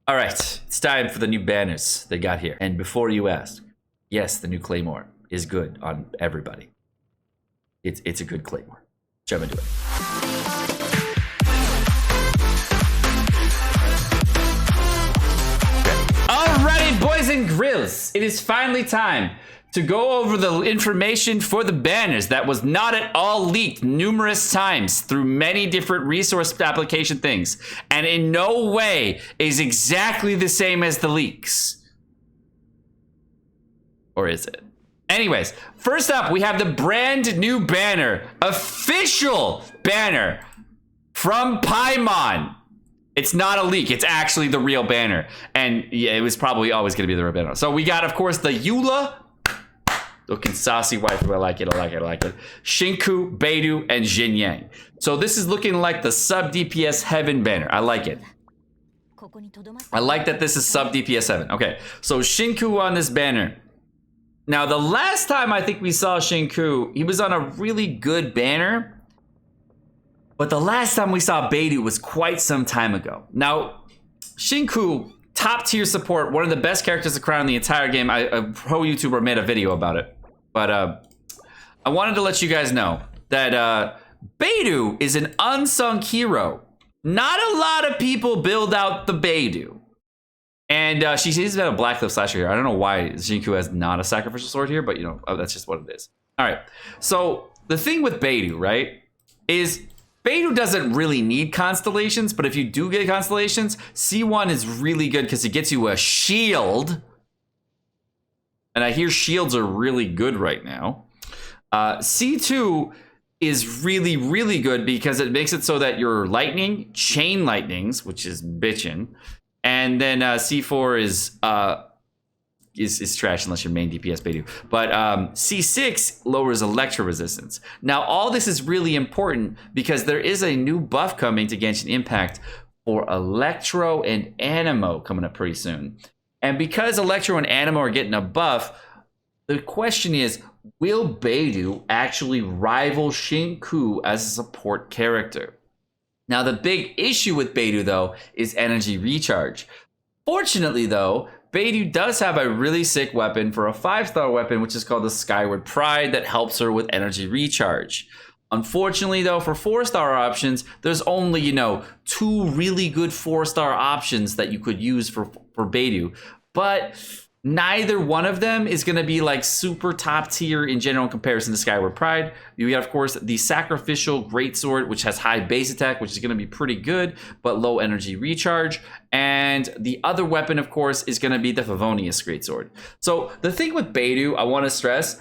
All right, it's time for the new banners they got here. And before you ask, yes, the new Claymore is good on everybody. It's a good Claymore. Jump into it. Alrighty, boys and grills, it is finally time to go over the information for the banners that was not at all leaked numerous times through many different resource application things, and in no way is exactly the same as the leaks. Or is it? Anyways, first up, we have the brand new banner, official banner from Paimon. It's not a leak, it's actually the real banner. And yeah, it was probably always gonna be the real banner. So we got, of course, the Eula. Looking saucy waifu, I like it, I like it, I like it. Shinku, Beidou, and Jin Yang. So this is looking like the sub DPS heaven banner. I like it. I like that this is sub DPS heaven. Okay, so Shinku on this banner. Now the last time I think we saw Shinku, he was on a really good banner. But the last time we saw Beidou was quite some time ago. Now, Shinku, top tier support, one of the best characters to crown in the entire game. A pro YouTuber made a video about it. But I wanted to let you guys know that Beidou is an unsung hero. Not a lot of people build out the Beidou. And she's been a Black Cliff slasher here. I don't know why Shinku has not a sacrificial sword here, but you know, that's just what it is. All right, so the thing with Beidou, right, is Beidou doesn't really need constellations, but if you do get constellations, C1 is really good because it gets you a shield. And I hear shields are really good right now. C2 is really, really good because it makes it so that your lightning, chain lightnings, which is bitchin', and then C4 is trash unless you're main DPS Beidou. But C6 lowers electro resistance. Now, all this is really important because there is a new buff coming to Genshin Impact for Electro and Anemo coming up pretty soon. And because Electro and Anemo are getting a buff, the question is, will Beidou actually rival Shinku as a support character? Now, the big issue with Beidou, though, is energy recharge. Fortunately, though, Beidou does have a really sick weapon for a 5-star weapon, which is called the Skyward Pride, that helps her with energy recharge. Unfortunately, though, for 4-star options, there's only, you know, 2 really good 4-star options that you could use for Beidou. But neither one of them is going to be like super top tier in general comparison to Skyward Pride. You have, of course, the Sacrificial Greatsword, which has high base attack, which is going to be pretty good, but low energy recharge. And the other weapon, of course, is going to be the Favonius Greatsword. So the thing with Beidou, I want to stress,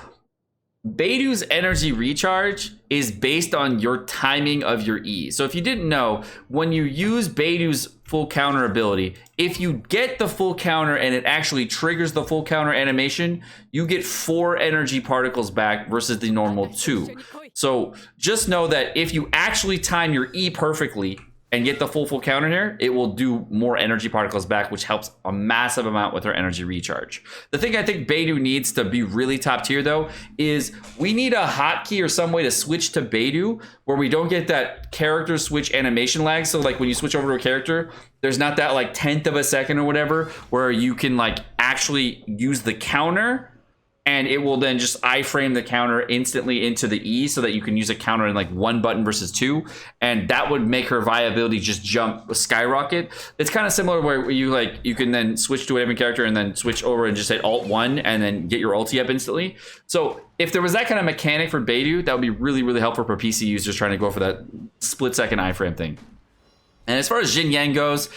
Beidou's energy recharge is based on your timing of your E. So if you didn't know, when you use Beidou's full counter ability, if you get the full counter and it actually triggers the full counter animation, you get 4 energy particles back versus the normal 2. So just know that if you actually time your E perfectly and get the full counter here, it will do more energy particles back, which helps a massive amount with our energy recharge. The thing I think Beidou needs to be really top tier, though, is we need a hotkey or some way to switch to Beidou where we don't get that character switch animation lag. So like when you switch over to a character, there's not that like 1/10 of a second or whatever where you can like actually use the counter, and it will then just iframe the counter instantly into the E so that you can use a counter in like 1 button versus 2. And that would make her viability just skyrocket. It's kind of similar where you can then switch to a different character and then switch over and just hit Alt 1 and then get your ulti up instantly. So if there was that kind of mechanic for Beidou, that would be really, really helpful for PC users trying to go for that split-second iframe thing. And as far as Jin Yang goes,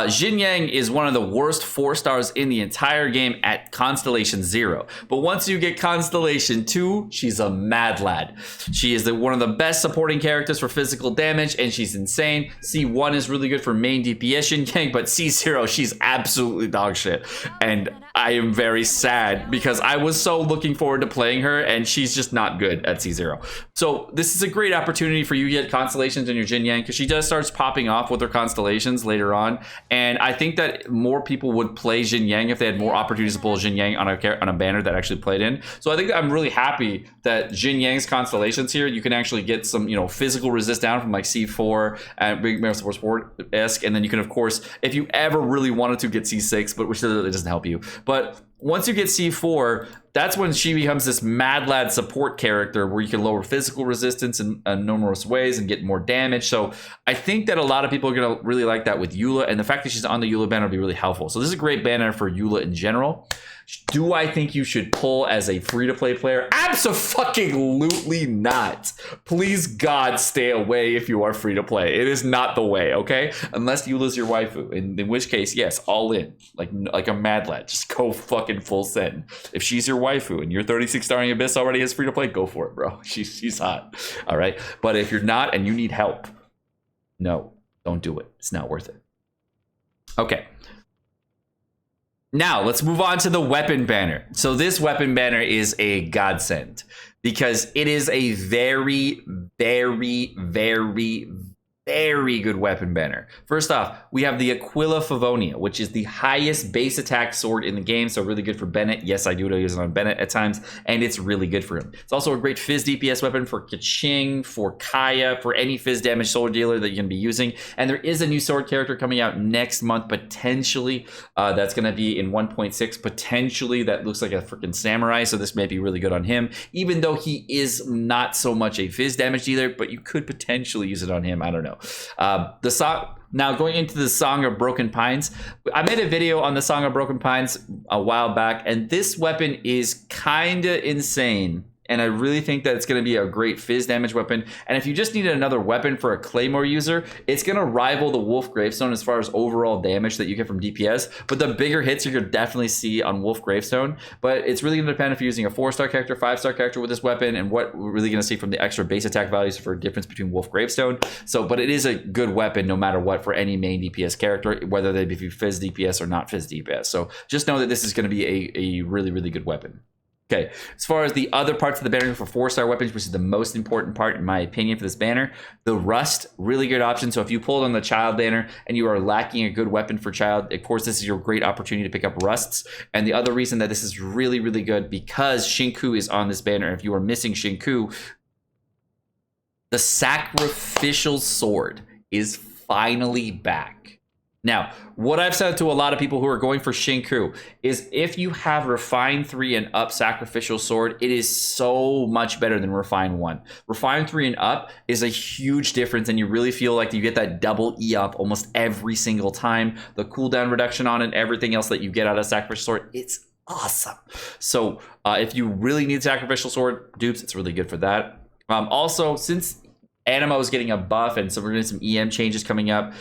Jin Yang is one of the worst 4-stars in the entire game at Constellation 0. But once you get Constellation 2, she's a mad lad. She is one of the best supporting characters for physical damage, and she's insane. C1 is really good for main DPS Jin Yang, but C0, she's absolutely dog shit. And I am very sad because I was so looking forward to playing her, and she's just not good at C0. So this is a great opportunity for you to get constellations in your Jin Yang, because she just starts popping off with her constellations later on. And I think that more people would play Jin Yang if they had more opportunities to pull Jin Yang on a banner that actually played in. So I think that I'm really happy that Jin Yang's constellations here, you can actually get some, you know, physical resist down from like C4 and Big Mirror Sport-esque. And then you can, of course, if you ever really wanted to, get C6, but which it doesn't help you. But once you get C4, that's when she becomes this mad lad support character where you can lower physical resistance in numerous ways and get more damage. So I think that a lot of people are going to really like that with Eula, and the fact that she's on the Eula banner will be really helpful. So this is a great banner for Eula in general. Do I think you should pull as a free-to-play player? Abso-fucking-lutely not. Please, God, stay away if you are free-to-play. It is not the way, okay? Unless Eula's your waifu, in which case, yes, all in, like a mad lad. Just go fucking full send. If she's your waifu and your 36 starring Abyss already has free-to-play, go for it, bro. She's hot, all right? But if you're not and you need help, no, don't do it. It's not worth it. Okay. Now, let's move on to the weapon banner. So this weapon banner is a godsend because it is a very, very, very, very good weapon banner. First off, we have the Aquila Favonia, which is the highest base attack sword in the game, so really good for Bennett. Yes, I do use it on Bennett at times, and it's really good for him. It's also a great Fizz DPS weapon for Kaching, for Kaya, for any Fizz damage sword dealer that you're going to be using. And there is a new sword character coming out next month, potentially. That's going to be in 1.6, potentially. That looks like a freaking samurai, so this may be really good on him, even though he is not so much a Fizz damage dealer, but you could potentially use it on him. I don't know. The song, now going into the Song of Broken Pines, I made a video on the Song of Broken Pines a while back, and this weapon is kind of insane. And I really think that it's going to be a great Fizz damage weapon. And if you just needed another weapon for a Claymore user, it's going to rival the Wolf Gravestone as far as overall damage that you get from DPS. But the bigger hits you could definitely see on Wolf Gravestone. But it's really going to depend if you're using a 4-star character, 5-star character with this weapon, and what we're really going to see from the extra base attack values for a difference between Wolf Gravestone. So, but it is a good weapon no matter what for any main DPS character, whether they be Fizz DPS or not Fizz DPS. So just know that this is going to be a really, really good weapon. Okay, as far as the other parts of the banner for 4-star weapons, which is the most important part in my opinion for this banner, the Rust, really good option. So if you pulled on the Child banner and you are lacking a good weapon for Child, of course this is your great opportunity to pick up Rusts. And the other reason that this is really, really good, because Shinku is on this banner. If you are missing Shinku, the Sacrificial Sword is finally back. Now, what I've said to a lot of people who are going for Shinku is if you have Refine 3 and up Sacrificial Sword, it is so much better than Refine 1. Refine 3 and up is a huge difference, and you really feel like you get that double E up almost every single time. The cooldown reduction on it, everything else that you get out of Sacrificial Sword, it's awesome. So if you really need Sacrificial Sword dupes, it's really good for that. Also, since Animo is getting a buff, and so we're getting some EM changes coming up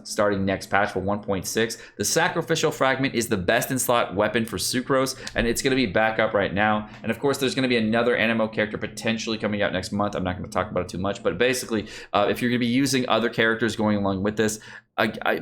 starting next patch for 1.6. The Sacrificial Fragment is the best in slot weapon for Sucrose, and it's going to be back up right now. And of course, there's going to be another Animo character potentially coming out next month. I'm not going to talk about it too much, but basically, if you're going to be using other characters going along with this,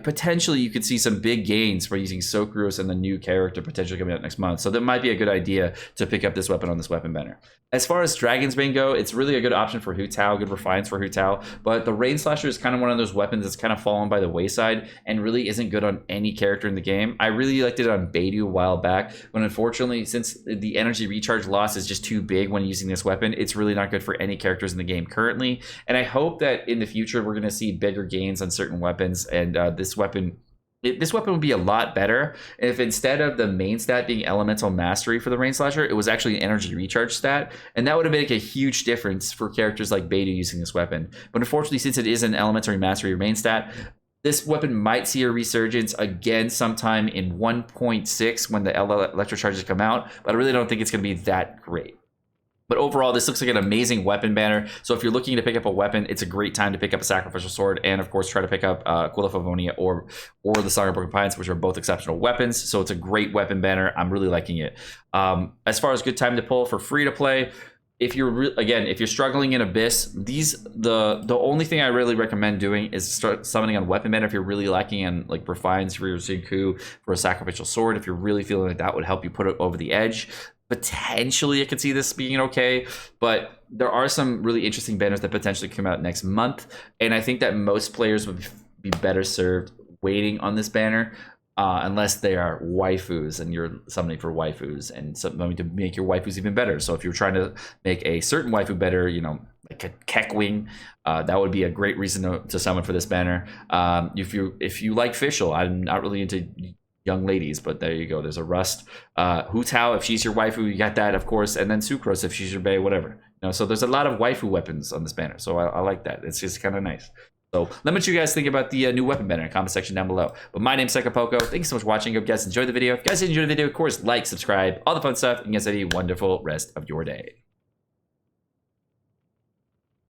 potentially you could see some big gains for using Sucrose and the new character potentially coming out next month. So that might be a good idea to pick up this weapon on this weapon banner. As far as Dragon's Bane go, it's really a good option for Hu Tao, good refines for Hu Tao, but the Rain Slasher is kind of one of those weapons that's kind of fallen by the wayside and really isn't good on any character in the game. I really liked it on Beidou a while back, but unfortunately, since the energy recharge loss is just too big when using this weapon, it's really not good for any characters in the game currently. And I hope that in the future, we're going to see bigger gains on certain weapons, and this weapon would be a lot better if instead of the main stat being Elemental Mastery for the Rain Slasher, it was actually an energy recharge stat, and that would have made a huge difference for characters like Beidou using this weapon. But unfortunately, since it is an Elementary Mastery main stat, this weapon might see a resurgence again sometime in 1.6 when the Electro Charges come out, but I really don't think it's going to be that great. But overall, this looks like an amazing weapon banner. So if you're looking to pick up a weapon, it's a great time to pick up a Sacrificial Sword, and of course try to pick up Aquila Favonia or the Song of Broken Pines, which are both exceptional weapons. So it's a great weapon banner. I'm really liking it. As far as good time to pull for free to play, if you're again, if you're struggling in Abyss, the only thing I really recommend doing is start summoning on weapon banner if you're really lacking on like refines for your Zenku, for a sacrificial sword. If you're really feeling like that would help you put it over the edge. Potentially, I could see this being okay, but there are some really interesting banners that potentially come out next month, and I think that most players would be better served waiting on this banner. Unless they are waifus and you're summoning for waifus and something to make your waifus even better. So if you're trying to make a certain waifu better, you know, like a Keckwing, that would be a great reason to summon for this banner. If you like Fischl, I'm not really into young ladies, but there you go. There's a Rust. Hu Tao, if she's your waifu, you got that, of course. And then Sucrose, if she's your bae, whatever. You know, so there's a lot of waifu weapons on this banner. So I like that. It's just kind of nice. So let me know what you guys think about the new weapon banner in the comment section down below. But my name's Sekapoko. Thank you so much for watching. Hope you guys enjoyed the video. If you guys enjoyed the video, of course, like, subscribe, all the fun stuff. And you guys have a wonderful rest of your day.